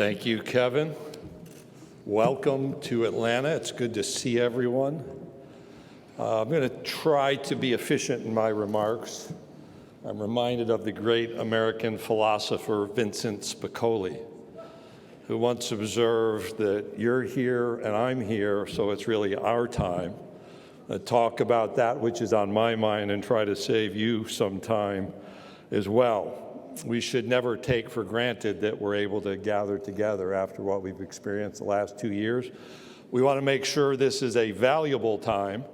Thank you, Kevin. Welcome to Atlanta. It's good to see everyone. I'm going to try to be efficient in my remarks. I'm reminded of the great American philosopher Vincent Spicoli, who once observed that you're here and I'm here, so it's really our time to talk about that which is on my mind and try to save you some time as well. We should never take for granted that we're able to gather together after what we've experienced the last 2 years. We want to make sure this is a valuable time,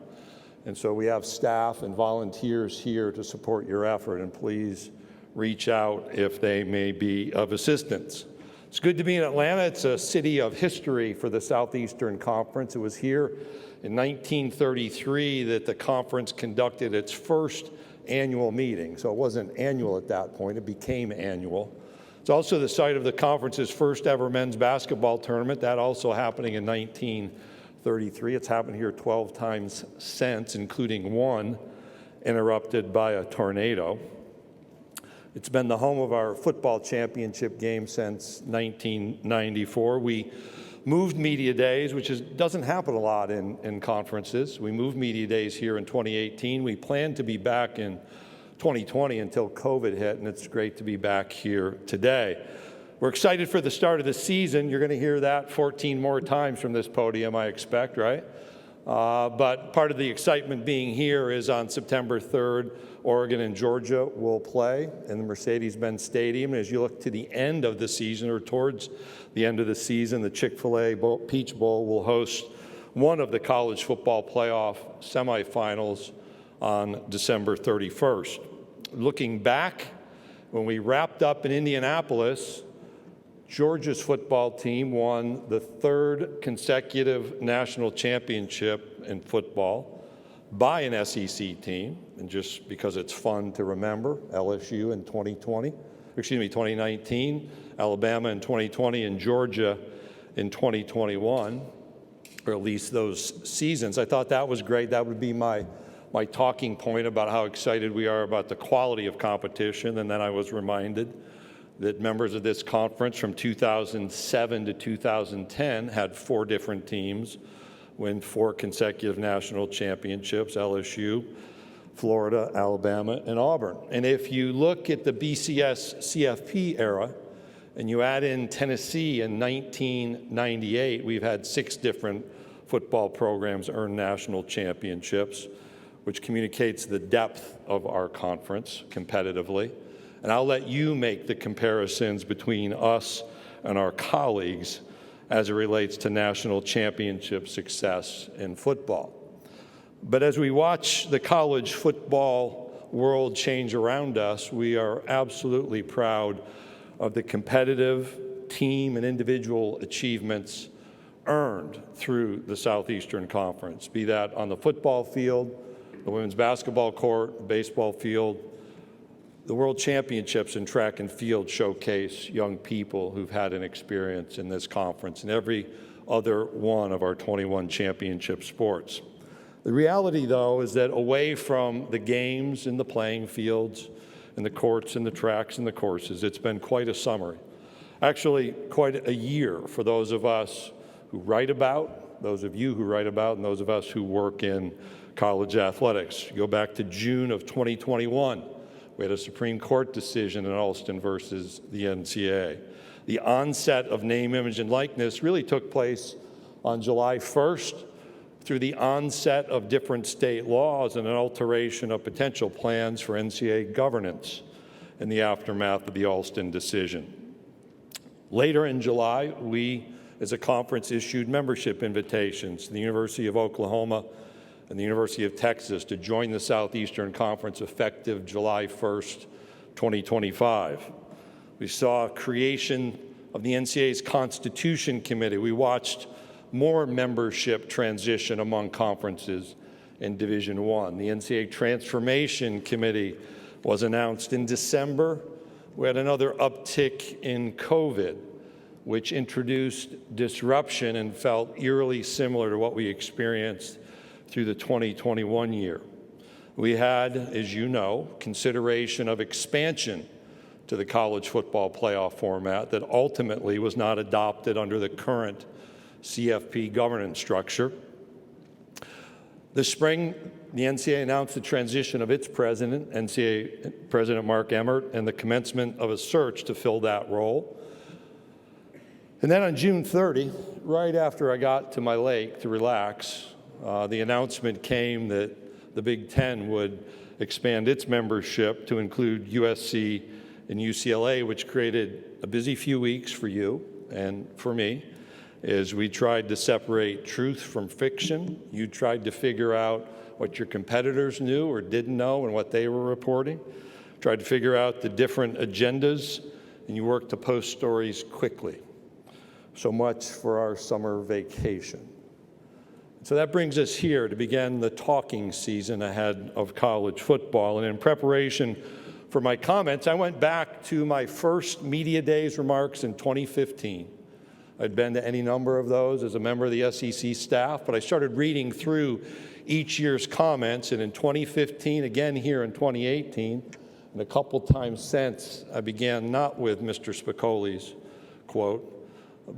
and so we have staff and volunteers here to support your effort, and please reach out if they may be of assistance. It's good to be in Atlanta. It's a city of history for the Southeastern Conference. It was here in 1933 that the conference conducted its first annual meeting. So it wasn't annual at that point, it became annual. It's also the site of the conference's first ever men's basketball tournament, that also happening in 1933. It's happened here 12 times since, including one interrupted by a tornado. It's been the home of our football championship game since 1994. We moved media days, which doesn't happen a lot in conferences. We moved media days here in 2018. We planned to be back in 2020 until COVID hit, and it's great to be back here today. We're excited for the start of the season. You're going to hear that 14 more times from this podium, I expect, right? But part of the excitement being here is on September 3rd, Oregon and Georgia will play in the Mercedes-Benz Stadium. As you look to the end of the season, or towards the end of the season, the Chick-fil-A Peach Bowl will host one of the college football playoff semifinals on December 31st. Looking back, when we wrapped up in Indianapolis, Georgia's football team won the third consecutive national championship in football by an SEC team, and just because it's fun to remember, LSU in 2019, Alabama in 2020, and Georgia in 2021, or at least those seasons. I thought that was great. That would be my talking point about how excited we are about the quality of competition. And then I was reminded that members of this conference from 2007 to 2010 had 4 different teams win 4 consecutive national championships: LSU, Florida, Alabama, and Auburn. And if you look at the BCS CFP era and you add in Tennessee in 1998, we've had 6 different football programs earn national championships, which communicates the depth of our conference competitively. And I'll let you make the comparisons between us and our colleagues as it relates to national championship success in football. But as we watch the college football world change around us, we are absolutely proud of the competitive team and individual achievements earned through the Southeastern Conference, be that on the football field, the women's basketball court, the baseball field. The World Championships in track and field showcase young people who've had an experience in this conference and every other one of our 21 championship sports. The reality, though, is that away from the games and the playing fields and the courts and the tracks and the courses, it's been quite a summer. Actually, quite a year for those of us who write about, those of you who write about, and those of us who work in college athletics. You go back to June of 2021. We had a Supreme Court decision in Alston versus the NCAA. The onset of name, image, and likeness really took place on July 1st through the onset of different state laws and an alteration of potential plans for NCAA governance in the aftermath of the Alston decision. Later in July, we, as a conference, issued membership invitations to the University of Oklahoma and the University of Texas to join the Southeastern Conference effective July 1st, 2025. We saw creation of the NCAA's Constitution Committee. We watched more membership transition among conferences in Division I. The NCAA Transformation Committee was announced in December. We had another uptick in COVID, which introduced disruption and felt eerily similar to what we experienced through the 2021 year. We had, as you know, consideration of expansion to the college football playoff format that ultimately was not adopted under the current CFP governance structure. This spring, the NCAA announced the transition of its president, NCAA President Mark Emmert, and the commencement of a search to fill that role. And then on June 30, right after I got to my lake to relax, the announcement came that the Big Ten would expand its membership to include USC and UCLA, which created a busy few weeks for you and for me, as we tried to separate truth from fiction. You tried to figure out what your competitors knew or didn't know and what they were reporting. Tried to figure out the different agendas, and you worked to post stories quickly. So much for our summer vacation. So that brings us here to begin the talking season ahead of college football. And in preparation for my comments, I went back to my first Media Days remarks in 2015. I'd been to any number of those as a member of the SEC staff, but I started reading through each year's comments, and in 2015, again here in 2018, and a couple times since, I began not with Mr. Spicoli's quote,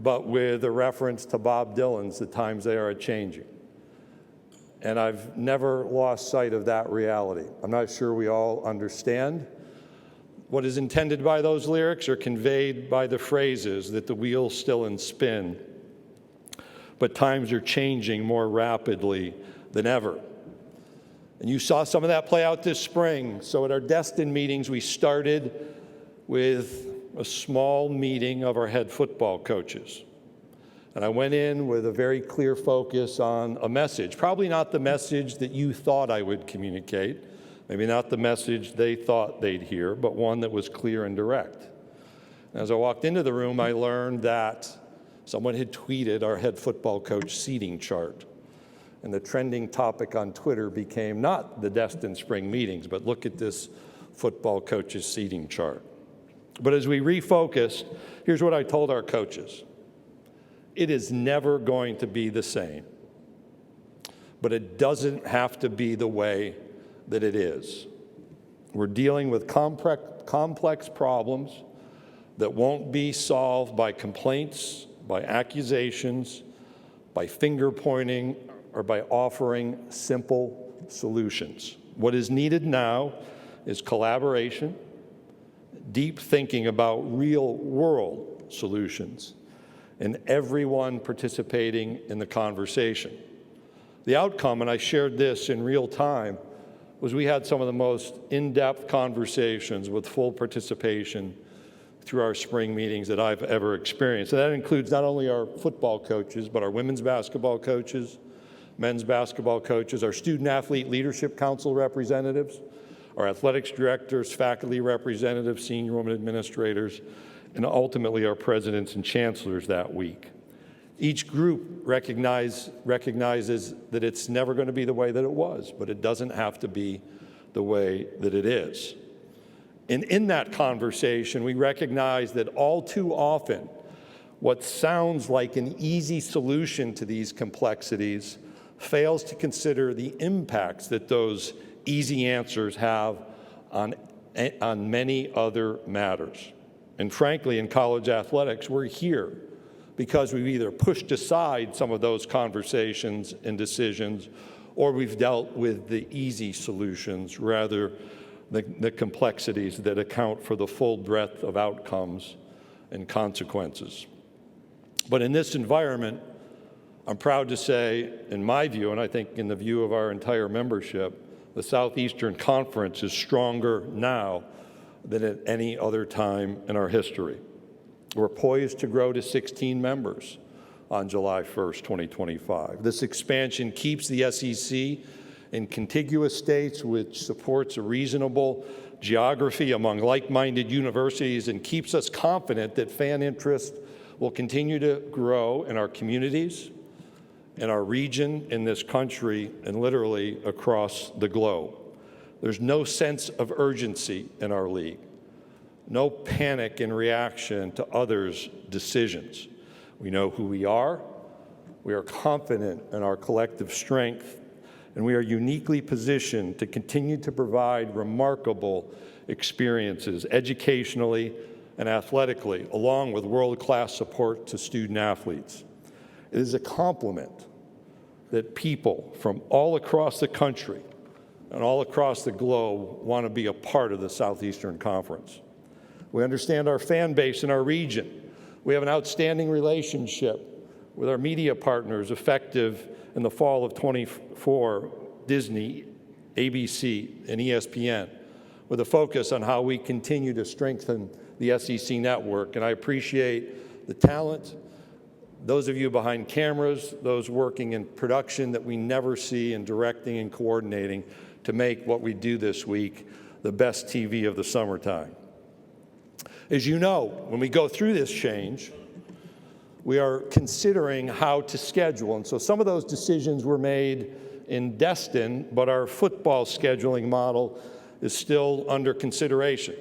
but with a reference to Bob Dylan's "The Times They Are A-Changing." And I've never lost sight of that reality. I'm not sure we all understand what is intended by those lyrics or conveyed by the phrases that the wheel's still in spin. But times are changing more rapidly than ever. And you saw some of that play out this spring. So at our Destin meetings, we started with a small meeting of our head football coaches. And I went in with a very clear focus on a message, probably not the message that you thought I would communicate, maybe not the message they thought they'd hear, but one that was clear and direct. As I walked into the room, I learned that someone had tweeted our head football coach seating chart. And the trending topic on Twitter became not the Destin spring meetings, but look at this football coach's seating chart. But as we refocused, here's what I told our coaches. It is never going to be the same, but it doesn't have to be the way that it is. We're dealing with complex problems that won't be solved by complaints, by accusations, by finger pointing, or by offering simple solutions. What is needed now is collaboration, deep thinking about real-world solutions, and everyone participating in the conversation. The outcome, and I shared this in real time, was we had some of the most in-depth conversations with full participation through our spring meetings that I've ever experienced. And that includes not only our football coaches, but our women's basketball coaches, men's basketball coaches, our Student-Athlete Leadership Council representatives, our athletics directors, faculty representatives, senior women administrators, and ultimately our presidents and chancellors that week. Each group recognizes that it's never going to be the way that it was, but it doesn't have to be the way that it is. And in that conversation, we recognize that all too often, what sounds like an easy solution to these complexities fails to consider the impacts that those easy answers have on many other matters. And frankly, in college athletics, we're here because we've either pushed aside some of those conversations and decisions, or we've dealt with the easy solutions rather than the complexities that account for the full breadth of outcomes and consequences. But in this environment, I'm proud to say, in my view, and I think in the view of our entire membership, the Southeastern Conference is stronger now than at any other time in our history. We're poised to grow to 16 members on July 1st, 2025. This expansion keeps the SEC in contiguous states, which supports a reasonable geography among like-minded universities and keeps us confident that fan interest will continue to grow in our communities, in our region, in this country, and literally across the globe. There's no sense of urgency in our league, no panic in reaction to others' decisions. We know who we are. We are confident in our collective strength, and we are uniquely positioned to continue to provide remarkable experiences educationally and athletically, along with world-class support to student athletes. It is a compliment that people from all across the country and all across the globe want to be a part of the Southeastern Conference. We understand our fan base in our region. We have an outstanding relationship with our media partners, effective in the fall of '24, Disney, ABC, and ESPN, with a focus on how we continue to strengthen the SEC network. And I appreciate the talent, those of you behind cameras, those working in production that we never see, and directing and coordinating to make what we do this week the best TV of the summertime. As you know, when we go through this change, we are considering how to schedule. And so some of those decisions were made in Destin, but our football scheduling model is still under consideration.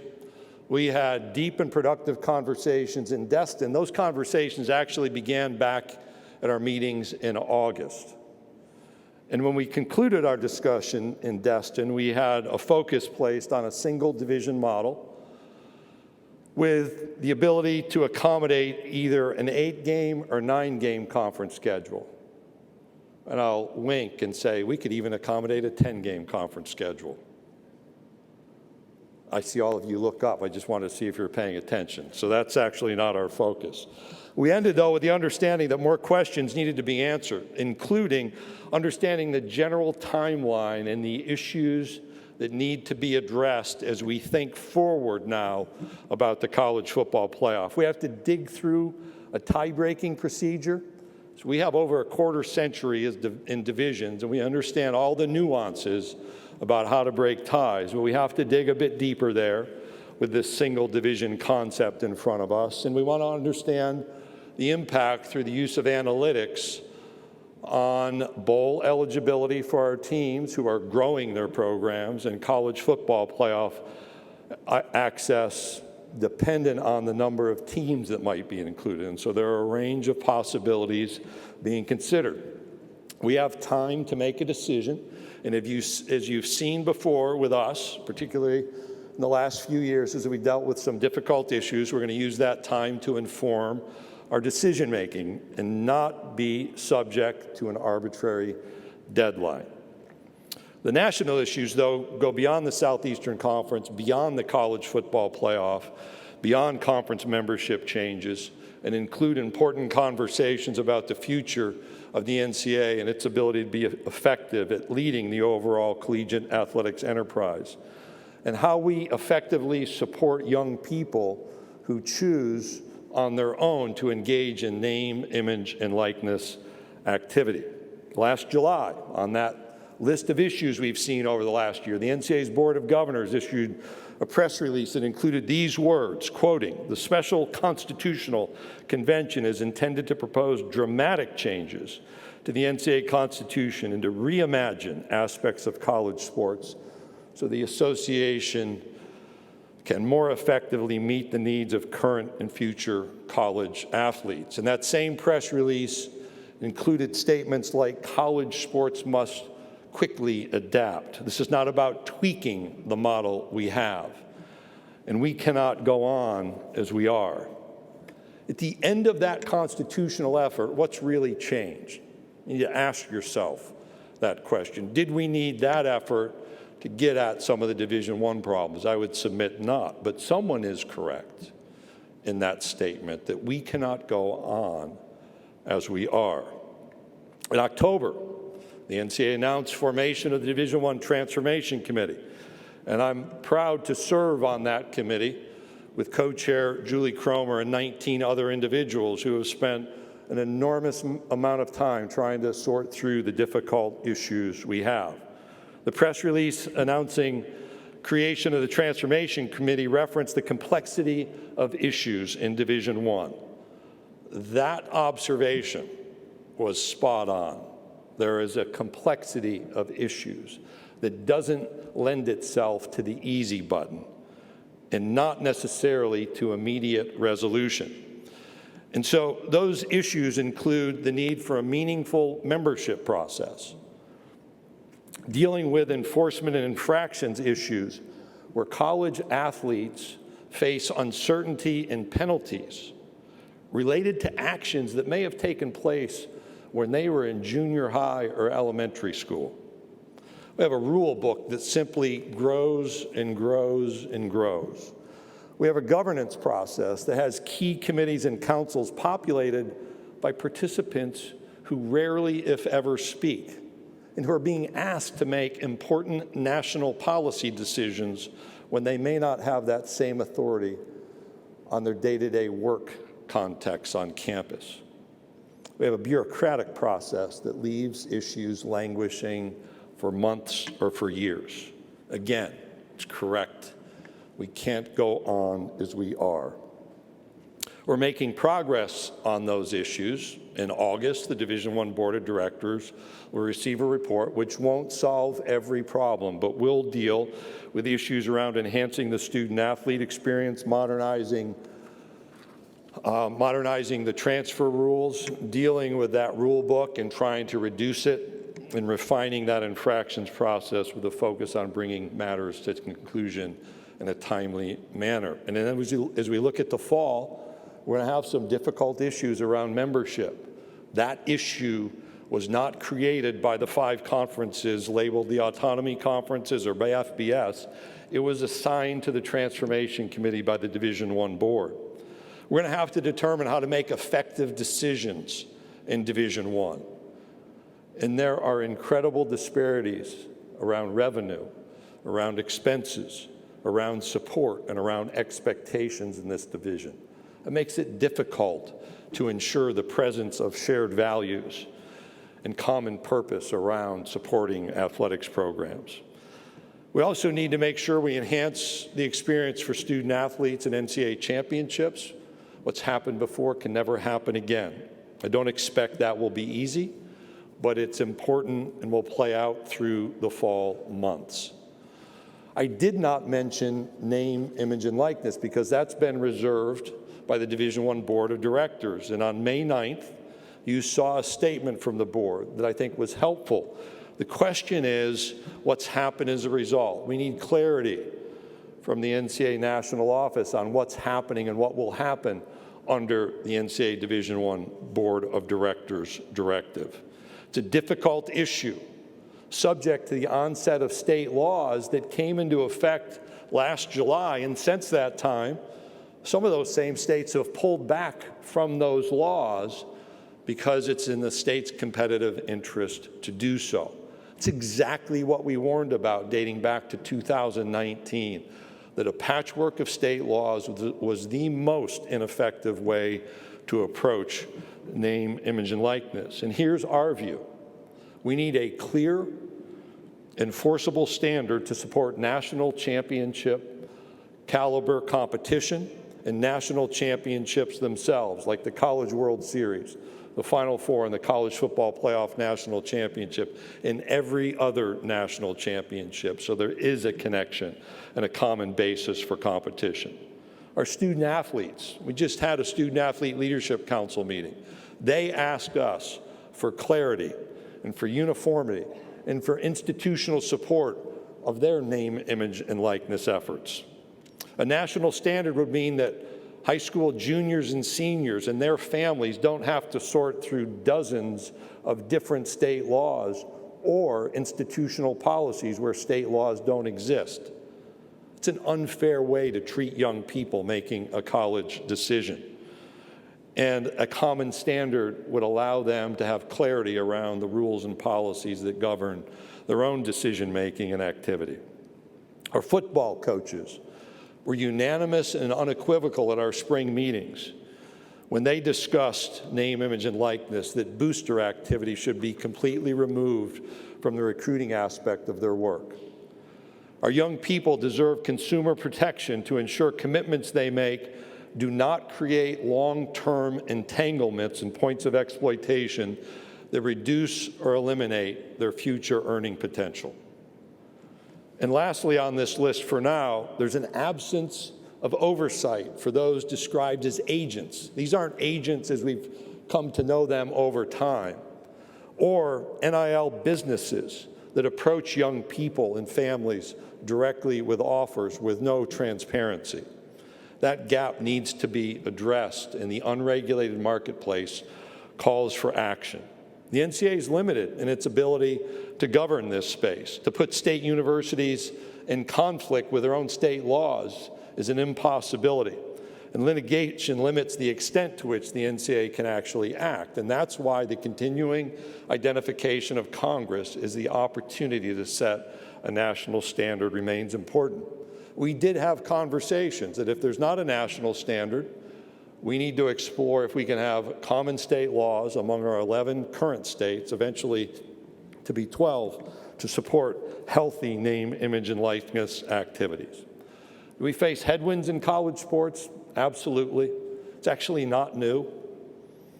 We had deep and productive conversations in Destin. Those conversations actually began back at our meetings in August. And when we concluded our discussion in Destin, we had a focus placed on a single division model with the ability to accommodate either an 8-game or 9-game conference schedule. And I'll wink and say we could even accommodate a 10-game conference schedule. I see all of you look up. I just wanted to see if you're paying attention. So that's actually not our focus. We ended, though, with the understanding that more questions needed to be answered, including understanding the general timeline and the issues that need to be addressed as we think forward now about the college football playoff. We have to dig through a tie-breaking procedure. So we have over a quarter century in divisions, and we understand all the nuances about how to break ties. But we have to dig a bit deeper there with this single division concept in front of us. And we want to understand the impact through the use of analytics on bowl eligibility for our teams who are growing their programs, and college football playoff access dependent on the number of teams that might be included. And so there are a range of possibilities being considered. We have time to make a decision, and as you've seen before with us, particularly in the last few years as we dealt with some difficult issues, we're going to use that time to inform our decision-making and not be subject to an arbitrary deadline. The national issues, though, go beyond the Southeastern Conference, beyond the college football playoff, beyond conference membership changes, and include important conversations about the future of the NCAA and its ability to be effective at leading the overall collegiate athletics enterprise, and how we effectively support young people who choose on their own to engage in name, image, and likeness activity. Last July, on that list of issues we've seen over the last year, the NCAA's Board of Governors issued a press release that included these words, quoting, "The Special Constitutional Convention is intended to propose dramatic changes to the NCAA Constitution and to reimagine aspects of college sports so the association can more effectively meet the needs of current and future college athletes." And that same press release included statements like, "College sports must quickly adapt. This is not about tweaking the model we have, and we cannot go on as we are." At the end of that constitutional effort, what's really changed? You need to ask yourself that question. Did we need that effort to get at some of the Division I problems? I would submit not, but someone is correct in that statement that we cannot go on as we are. In October, the NCAA announced formation of the Division I Transformation Committee, and I'm proud to serve on that committee with co-chair Julie Cromer and 19 other individuals who have spent an enormous amount of time trying to sort through the difficult issues we have. The press release announcing creation of the Transformation Committee referenced the complexity of issues in Division I. That observation was spot on. There is a complexity of issues that doesn't lend itself to the easy button and not necessarily to immediate resolution. And so those issues include the need for a meaningful membership process, dealing with enforcement and infractions issues where college athletes face uncertainty and penalties related to actions that may have taken place when they were in junior high or elementary school. We have a rule book that simply grows and grows and grows. We have a governance process that has key committees and councils populated by participants who rarely, if ever, speak, and who are being asked to make important national policy decisions when they may not have that same authority on their day-to-day work context on campus. We have a bureaucratic process that leaves issues languishing for months or for years. Again, it's correct. We can't go on as we are. We're making progress on those issues. In August, the Division I Board of Directors will receive a report which won't solve every problem, but will deal with the issues around enhancing the student-athlete experience, modernizing the transfer rules, dealing with that rule book and trying to reduce it, and refining that infractions process with a focus on bringing matters to conclusion in a timely manner. And then as we look at the fall, we're going to have some difficult issues around membership. That issue was not created by the 5 conferences labeled the autonomy conferences or by FBS. It was assigned to the Transformation Committee by the Division I Board. We're going to have to determine how to make effective decisions in Division I. And there are incredible disparities around revenue, around expenses, around support, and around expectations in this division. It makes it difficult to ensure the presence of shared values and common purpose around supporting athletics programs. We also need to make sure we enhance the experience for student athletes in NCAA championships. What's happened before can never happen again. I don't expect that will be easy, but it's important and will play out through the fall months. I did not mention name, image, and likeness because that's been reserved by the Division I Board of Directors. And on May 9th, you saw a statement from the board that I think was helpful. The question is, what's happened as a result? We need clarity from the NCAA National Office on what's happening and what will happen under the NCAA Division I Board of Directors directive. It's a difficult issue, subject to the onset of state laws that came into effect last July, and since that time, some of those same states have pulled back from those laws because it's in the state's competitive interest to do so. It's exactly what we warned about dating back to 2019, that a patchwork of state laws was the most ineffective way to approach name, image, and likeness. And here's our view. We need a clear, enforceable standard to support national championship caliber competition and national championships themselves, like the College World Series, the Final Four, and the College Football Playoff National Championship, and every other national championship. So there is a connection and a common basis for competition. Our student athletes, we just had a Student Athlete Leadership Council meeting. They asked us for clarity and for uniformity and for institutional support of their name, image, and likeness efforts. A national standard would mean that high school juniors and seniors and their families don't have to sort through dozens of different state laws or institutional policies where state laws don't exist. It's an unfair way to treat young people making a college decision. And a common standard would allow them to have clarity around the rules and policies that govern their own decision-making and activity. Our football coaches were unanimous and unequivocal at our spring meetings when they discussed name, image, and likeness, that booster activity should be completely removed from the recruiting aspect of their work. Our young people deserve consumer protection to ensure commitments they make do not create long-term entanglements and points of exploitation that reduce or eliminate their future earning potential. And lastly on this list for now, there's an absence of oversight for those described as agents. These aren't agents as we've come to know them over time, or NIL businesses that approach young people and families directly with offers with no transparency. That gap needs to be addressed, and the unregulated marketplace calls for action. The NCAA is limited in its ability to govern this space. To put state universities in conflict with their own state laws is an impossibility. And litigation limits the extent to which the NCAA can actually act. And that's why the continuing identification of Congress as the opportunity to set a national standard remains important. We did have conversations that if there's not a national standard, we need to explore if we can have common state laws among our 11 current states, eventually to be 12, to support healthy name, image, and likeness activities. Do we face headwinds in college sports? Absolutely. It's actually not new.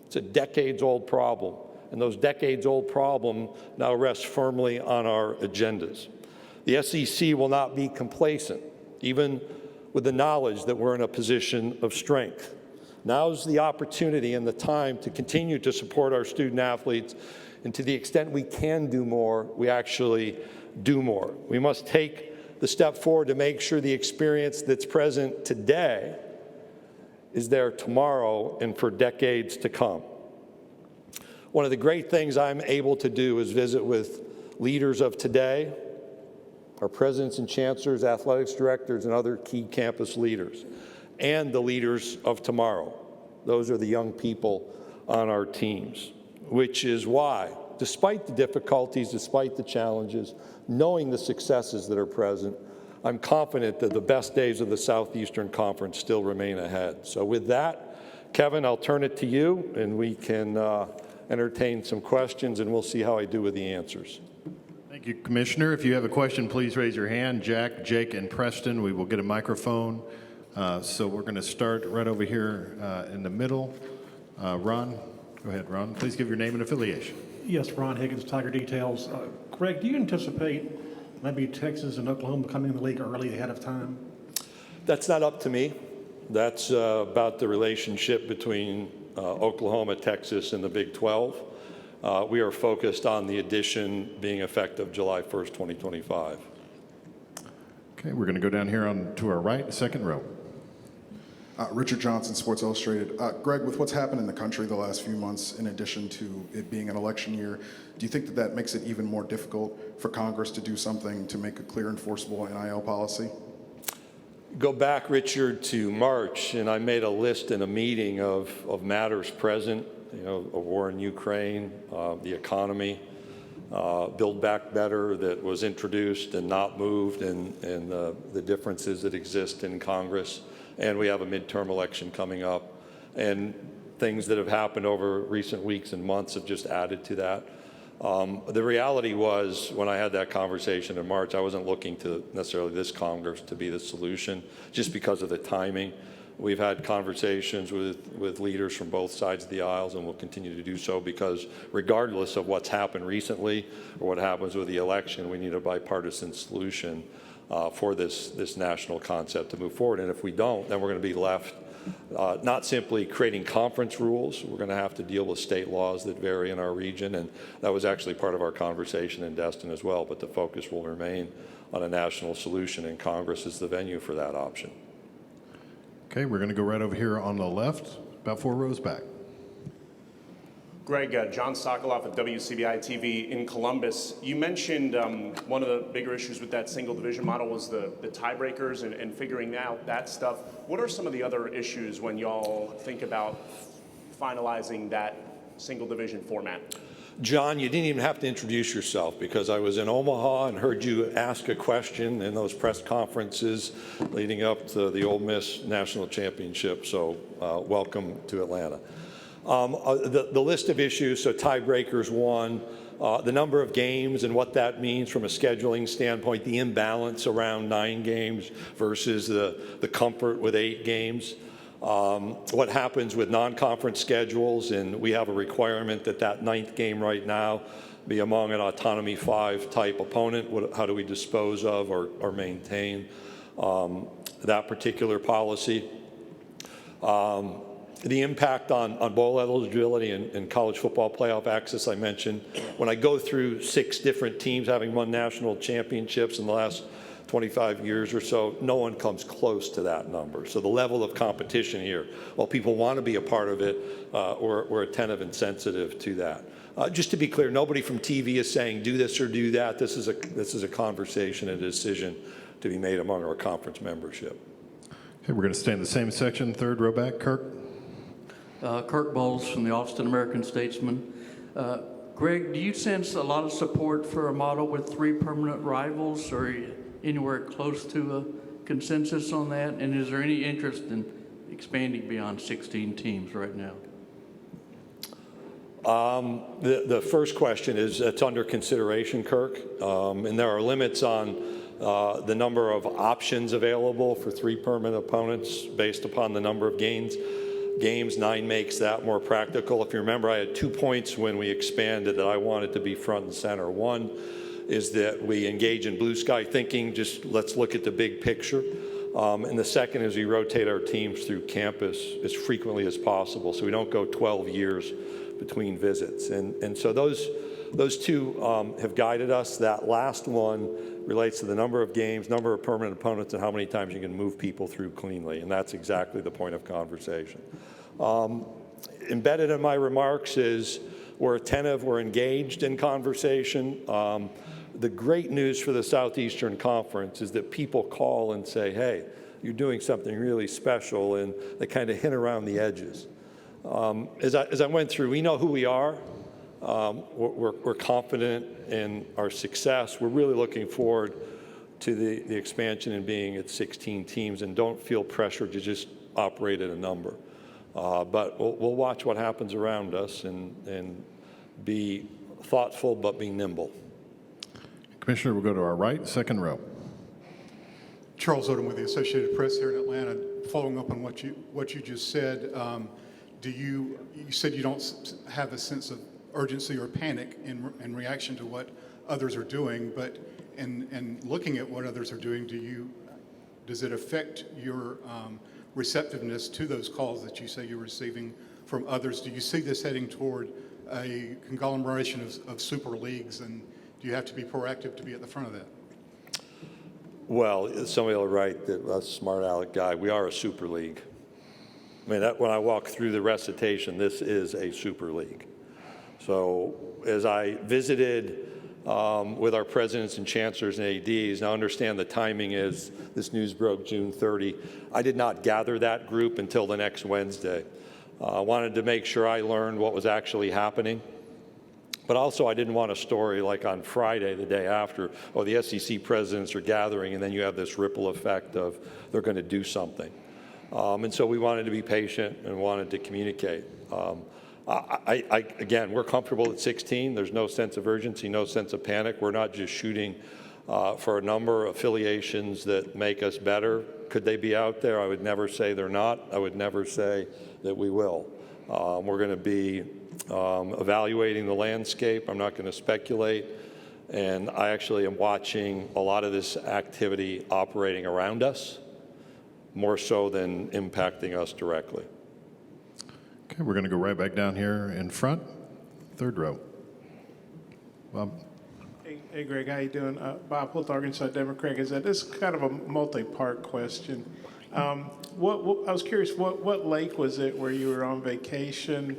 It's a decades-old problem, and those decades-old problems now rest firmly on our agendas. The SEC will not be complacent, even with the knowledge that we're in a position of strength. Now's the opportunity and the time to continue to support our student athletes, and to the extent we can do more, we actually do more. We must take the step forward to make sure the experience that's present today is there tomorrow and for decades to come. One of the great things I'm able to do is visit with leaders of today, our presidents and chancellors, athletics directors, and other key campus leaders, and the leaders of tomorrow. Those are the young people on our teams, which is why, despite the difficulties, despite the challenges, knowing the successes that are present, I'm confident that the best days of the Southeastern Conference still remain ahead. So with that, Kevin, I'll turn it to you, and we can entertain some questions, and we'll see how I do with the answers. Thank you, Commissioner. If you have a question, please raise your hand. Jack, Jake, and Preston, we will get a microphone. So we're going to start right over here in the middle. Ron, go ahead, Ron. Please give your name and affiliation. Yes, Ron Higgins, Tiger Details. Greg, do you anticipate maybe Texas and Oklahoma coming in the league early ahead of time? That's not up to me. That's about the relationship between Oklahoma, Texas, and the Big 12. We are focused on the addition being effective July 1st, 2025. Okay, we're going to go down here on to our right, second row. Richard Johnson, Sports Illustrated. Greg, with what's happened in the country the last few months, in addition to it being an election year, do you think that that makes it even more difficult for Congress to do something to make a clear, enforceable NIL policy? Go back, Richard, to March, and I made a list in a meeting of matters present, you know, a war in Ukraine, the economy, Build Back Better that was introduced and not moved, and the differences that exist in Congress. And we have a midterm election coming up, and things that have happened over recent weeks and months have just added to that. The reality was, when I had that conversation in March, I wasn't looking to necessarily this Congress to be the solution, just because of the timing. We've had conversations with leaders from both sides of the aisles, and we'll continue to do so, because regardless of what's happened recently or what happens with the election, we need a bipartisan solution for this national concept to move forward. And if we don't, then we're going to be left not simply creating conference rules. We're going to have to deal with state laws that vary in our region, and that was actually part of our conversation in Destin as well. But the focus will remain on a national solution, and Congress is the venue for that option. Okay, we're going to go right over here on the left, about 4 rows back. Greg, John Sokoloff at WCBI TV in Columbus. You mentioned one of the bigger issues with that single division model was the tiebreakers and figuring out that stuff. What are some of the other issues when y'all think about finalizing that single division format? John, you didn't even have to introduce yourself, because I was in Omaha and heard you ask a question in those press conferences leading up to the Ole Miss National Championship. So welcome to Atlanta. The list of issues, so tiebreakers one, the number of games and what that means from a scheduling standpoint, the imbalance around 9 games versus the comfort with 8 games. What happens with non-conference schedules, and we have a requirement that 9th game right now be among an Autonomy 5 type opponent. How do we dispose of or maintain that particular policy? The impact on bowl eligibility and college football playoff access I mentioned. When I go through 6 different teams having won national championships in the last 25 years or so, no one comes close to that number. So the level of competition here, while people want to be a part of it, we're attentive and sensitive to that. Just to be clear, nobody from TV is saying do this or do that. This is a conversation, a decision to be made among our conference membership. Okay, we're going to stay in the same section, third row back. Kirk? Kirk Bowles from the Austin American-Statesman. Greg, do you sense a lot of support for a model with 3 permanent rivals, or anywhere close to a consensus on that? And is there any interest in expanding beyond 16 teams right now? The first question is it's under consideration, Kirk, and there are limits on the number of options available for 3 permanent opponents based upon the number of games. 9 makes that more practical. If you remember, I had 2 points when we expanded that I wanted to be front and center. One is that we engage in blue sky thinking, just let's look at the big picture. And the second is we rotate our teams through campus as frequently as possible so we don't go 12 years between visits. And so those 2 have guided us. That last one relates to the number of games, number of permanent opponents, and how many times you can move people through cleanly. And that's exactly the point of conversation. Embedded in my remarks is we're attentive, we're engaged in conversation. The great news for the Southeastern Conference is that people call and say, hey, you're doing something really special, and they kind of hint around the edges. As I went through, we know who we are. We're confident in our success. We're really looking forward to the expansion and being at 16 teams, and don't feel pressure to just operate at a number. But we'll watch what happens around us and be thoughtful but be nimble. Commissioner, we'll go to our right, second row. Charles Odom with the Associated Press here in Atlanta. Following up on what you just said, you said you don't have a sense of urgency or panic in reaction to what others are doing, but in looking at what others are doing, does it affect your receptiveness to those calls that you say you're receiving from others? Do you see this heading toward a conglomeration of super leagues, and do you have to be proactive to be at the front of that? Well, somebody will write that a smart aleck guy, we are a super league. I mean, when I walk through the recitation, this is a super league. So as I visited with our presidents and chancellors and ADs, now understand the timing is this news broke June 30. I did not gather that group until the next Wednesday. I wanted to make sure I learned what was actually happening. But also I didn't want a story like on Friday, the day after, oh, the SEC presidents are gathering, and then you have this ripple effect of they're going to do something. And so we wanted to be patient and wanted to communicate. Again, we're comfortable at 16. There's no sense of urgency, no sense of panic. We're not just shooting for a number of affiliations that make us better. Could they be out there? I would never say they're not. I would never say that we will. We're going to be evaluating the landscape. I'm not going to speculate. And I actually am watching a lot of this activity operating around us, more so than impacting us directly. Okay, we're going to go right back down here in front, third row. Bob. Hey, Greg, how you doing? Bob Holt, Arkansas Democrat. This is kind of a multi-part question. I was curious, what lake was it where you were on vacation?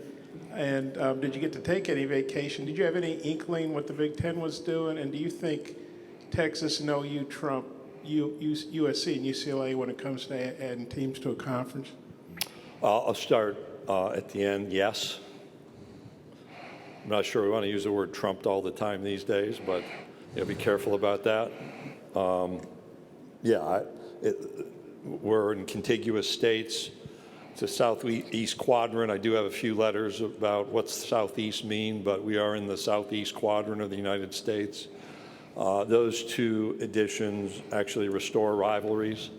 And did you get to take any vacation? Did you have any inkling what the Big Ten was doing? And do you think Texas and OU trump USC and UCLA when it comes to adding teams to a conference? I'll start at the end, yes. I'm not sure we want to use the word trumped all the time these days, but be careful about that. We're in contiguous states. It's a southeast quadrant. I do have a few letters about what's southeast mean, but we are in the southeast quadrant of the United States. Those 2 additions actually restore rivalries.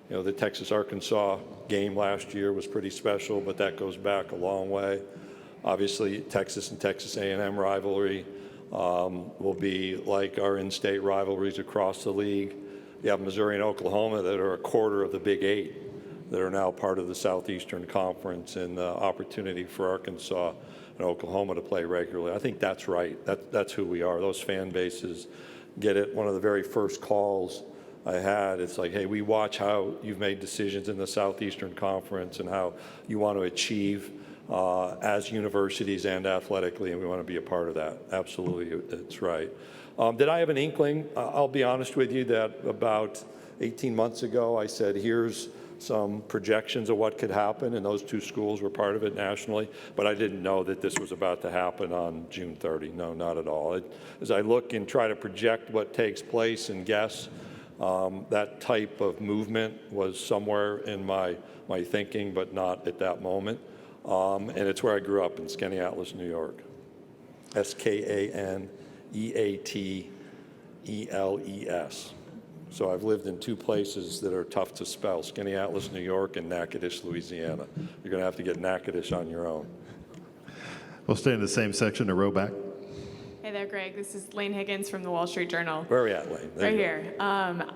The Texas-Arkansas game last year was pretty special, but that goes back a long way. Obviously, Texas and Texas A&M rivalry will be like our in-state rivalries across the league. You have Missouri and Oklahoma that are a quarter of the Big 8. that are now part of the Southeastern Conference, and the opportunity for Arkansas and Oklahoma to play regularly. I think that's right. That's who we are. Those fan bases get it. One of the very first calls I had, it's like, hey, we watch how you've made decisions in the Southeastern Conference and how you want to achieve as universities and athletically, and we want to be a part of that. Absolutely, it's right. Did I have an inkling? I'll be honest with you that about 18 months ago, I said, here's some projections of what could happen, and those two schools were part of it nationally, but I didn't know that this was about to happen on June 30. No, not at all. As I look and try to project what takes place and guess, that type of movement was somewhere in my thinking, but not at that moment. And it's where I grew up, in Skaneateles, New York. Skaneateles. So I've lived in two places that are tough to spell, Skaneateles, New York, and Natchitoches, Louisiana. You're going to have to get Natchitoches on your own. We'll stay in the same section, a row back. Hey there, Greg. This is Lane Higgins from the Wall Street Journal. Where are we at, Lane? There Right you go. here.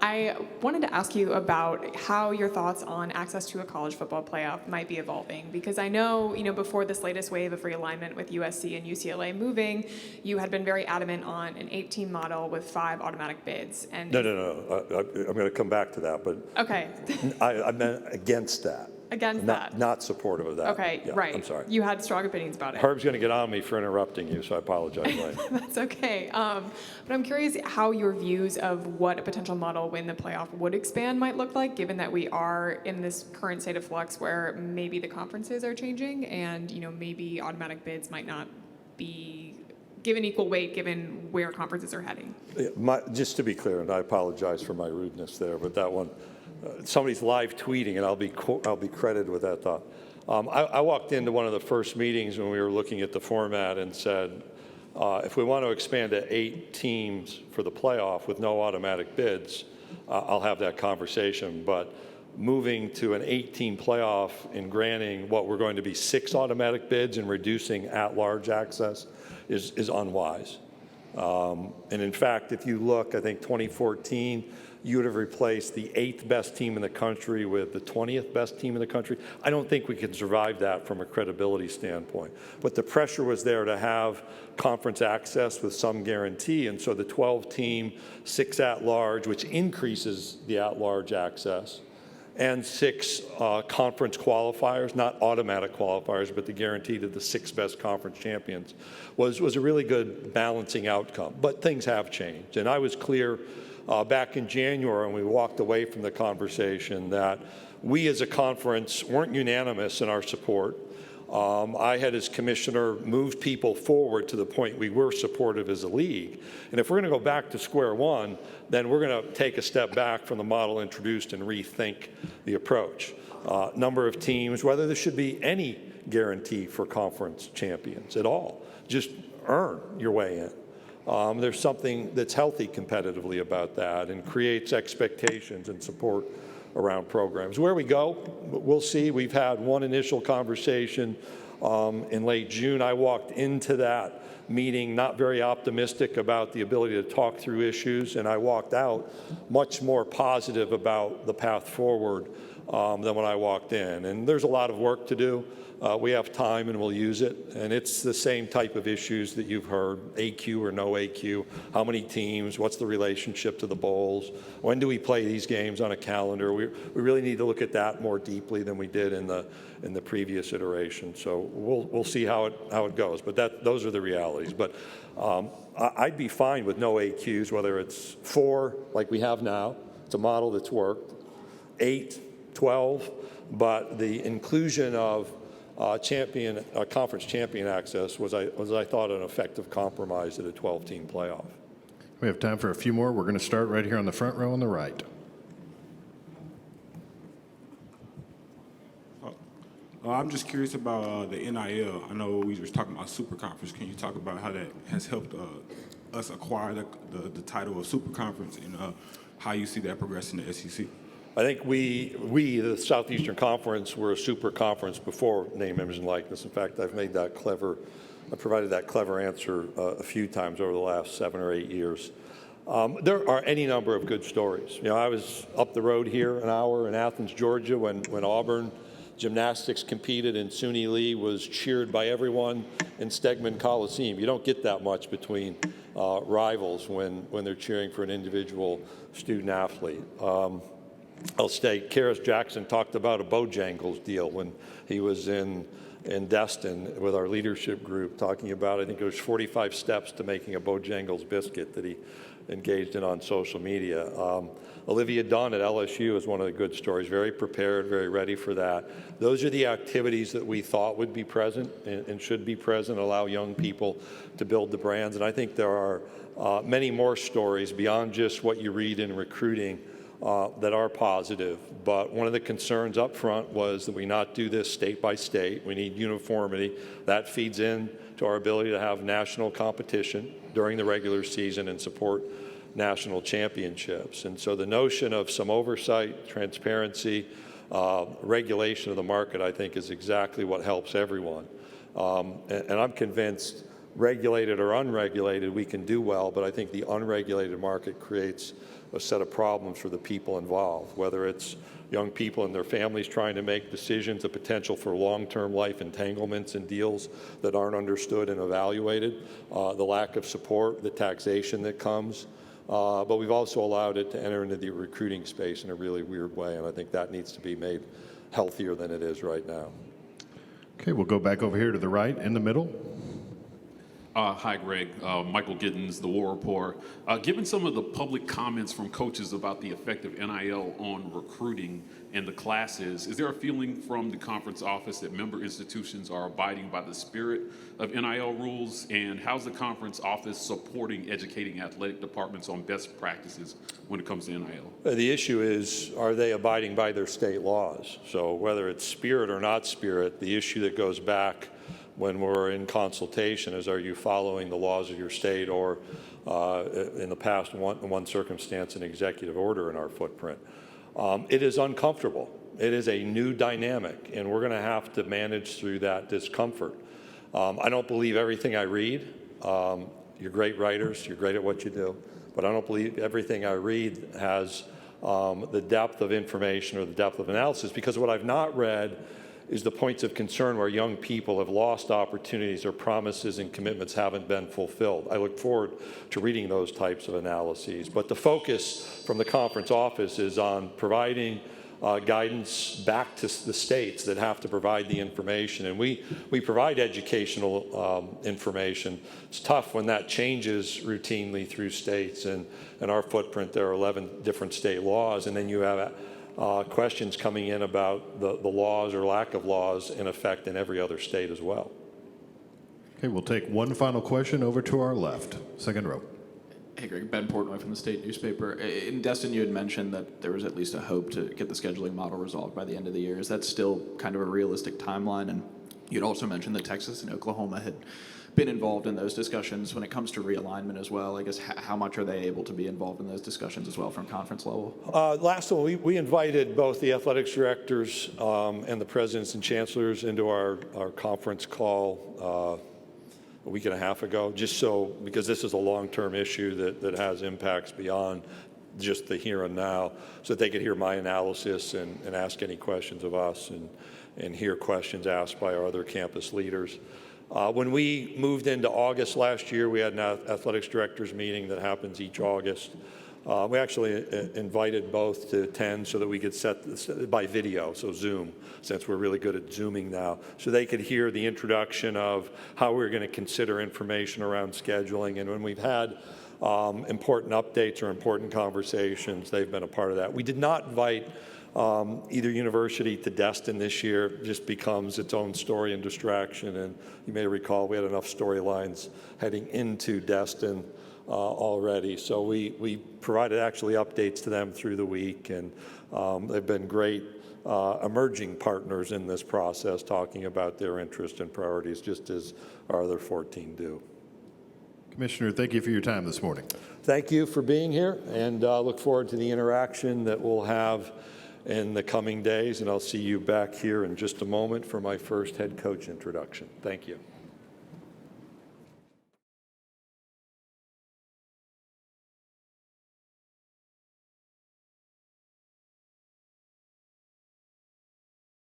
I wanted to ask you about how your thoughts on access to a college football playoff might be evolving, because I know, before this latest wave of realignment with USC and UCLA moving, you had been very adamant on an 8-team model with 5 automatic bids. And No. I'm going to come back to that, but okay. I meant against that. Against that. Not supportive of that. Okay, Yeah, right. I'm sorry. You had strong opinions about it. Herb's going to get on me for interrupting you, so I apologize, Lane. That's okay. But I'm curious how your views of what a potential model when the playoff would expand might look like, given that we are in this current state of flux where maybe the conferences are changing and, maybe automatic bids might not be given equal weight given where conferences are heading. Just to be clear, and I apologize for my rudeness there, but that one, somebody's live tweeting, and I'll be credited with that thought. I walked into one of the first meetings when we were looking at the format and said, if we want to expand to 8 teams for the playoff with no automatic bids, I'll have that conversation. But moving to an 8-team playoff and granting what we're going to be 6 automatic bids and reducing at-large access is unwise. And in fact, if you look, I think 2014, you would have replaced the 8th best team in the country with the 20th best team in the country. I don't think we can survive that from a credibility standpoint. But the pressure was there to have conference access with some guarantee, and so the 12-team, 6 at-large, which increases the at-large access, and 6 conference qualifiers, not automatic qualifiers, but the guarantee to the 6 best conference champions, was a really good balancing outcome. But things have changed, and I was clear back in January when we walked away from the conversation that we as a conference weren't unanimous in our support. I had, as commissioner, moved people forward to the point we were supportive as a league. And if we're going to go back to square one, then we're going to take a step back from the model introduced and rethink the approach. Number of teams, whether there should be any guarantee for conference champions at all. Just earn your way in. There's something that's healthy competitively about that and creates expectations and support around programs. Where we go, we'll see. We've had one initial conversation in late June. I walked into that meeting not very optimistic about the ability to talk through issues, and I walked out much more positive about the path forward than when I walked in. And there's a lot of work to do. We have time and we'll use it. And it's the same type of issues that you've heard, AQ or no AQ, how many teams, what's the relationship to the bowls, when do we play these games on a calendar. We really need to look at that more deeply than we did in the previous iteration. So we'll see how it goes. But those are the realities. But I'd be fine with no AQs, whether it's 4 like we have now. It's a model that's worked, 8, 12, but the inclusion of conference champion access was I thought an effective compromise at a 12-team playoff. We have time for a few more. We're going to start right here on the front row on the right. I'm just curious about the NIL. I know we were talking about Super Conference. Can you talk about how that has helped us acquire the title of Super Conference and how you see that progressing in the SEC? I think we, the Southeastern Conference, were a super conference before name, image, and likeness. In fact, I provided that clever answer a few times over the last 7 or 8 years. There are any number of good stories. You know, I was up the road here an hour in Athens, Georgia, when Auburn gymnastics competed and Suni Lee was cheered by everyone in Stegman Coliseum. You don't get that much between rivals when they're cheering for an individual student athlete. I'll state, Karis Jackson talked about a Bojangles deal when he was in Destin with our leadership group, talking about, I think it was 45 steps to making a Bojangles biscuit that he engaged in on social media. Olivia Dunn at LSU is one of the good stories, very prepared, very ready for that. Those are the activities that we thought would be present and should be present, allow young people to build the brands. And I think there are many more stories beyond just what you read in recruiting that are positive. But one of the concerns up front was that we not do this state by state. We need uniformity. That feeds in to our ability to have national competition during the regular season and support national championships. And so the notion of some oversight, transparency, regulation of the market, I think, is exactly what helps everyone. And I'm convinced, regulated or unregulated, we can do well, but I think the unregulated market creates a set of problems for the people involved, whether it's young people and their families trying to make decisions, the potential for long-term life entanglements and deals that aren't understood and evaluated, the lack of support, the taxation that comes. But we've also allowed it to enter into the recruiting space in a really weird way, and I think that needs to be made healthier than it is right now. Okay, we'll go back over here to the right in the middle. Hi, Greg. Michael Giddens, The War Report. Given some of the public comments from coaches about the effect of NIL on recruiting and the classes, is there a feeling from the conference office that member institutions are abiding by the spirit of NIL rules? And how's the conference office supporting educating athletic departments on best practices when it comes to NIL? The issue is, are they abiding by their state laws? So whether it's spirit or not spirit, the issue that goes back when we're in consultation is, are you following the laws of your state, or in the past, one circumstance, an executive order in our footprint. It is uncomfortable. It is a new dynamic, and we're going to have to manage through that discomfort. I don't believe everything I read. You're great writers. You're great at what you do. But I don't believe everything I read has the depth of information or the depth of analysis, because what I've not read is the points of concern where young people have lost opportunities or promises and commitments haven't been fulfilled. I look forward to reading those types of analyses. But the focus from the conference office is on providing guidance back to the states that have to provide the information. And we provide educational information. It's tough when that changes routinely through states. And in our footprint, there are 11 different state laws. And then you have questions coming in about the laws or lack of laws in effect in every other state as well. Okay, we'll take one final question over to our left, second row. Hey, Greg, Ben Portnoy from the State Newspaper. In Destin, you had mentioned that there was at least a hope to get the scheduling model resolved by the end of the year. Is that still kind of a realistic timeline? And you'd also mentioned that Texas and Oklahoma had been involved in those discussions. When it comes to realignment as well, I guess how much are they able to be involved in those discussions as well from conference level? Last one, we invited both the athletics directors and the presidents and chancellors into our conference call a week and a half ago, just so, because this is a long-term issue that has impacts beyond just the here and now, so that they could hear my analysis and ask any questions of us and hear questions asked by our other campus leaders. When we moved into August last year, we had an athletics directors meeting that happens each August. We actually invited both to attend so that we could set this by video, so Zoom, since we're really good at Zooming now, so they could hear the introduction of how we're going to consider information around scheduling. And when we've had important updates or important conversations, they've been a part of that. We did not invite either university to Destin this year. Just becomes its own story and distraction. And you may recall we had enough storylines heading into Destin already. So we provided actually updates to them through the week, and they've been great emerging partners in this process, talking about their interest and priorities, just as our other 14 do. Commissioner, thank you for your time this morning. Thank you for being here, and look forward to the interaction that we'll have in the coming days, and I'll see you back here in just a moment for my first head coach introduction. Thank you.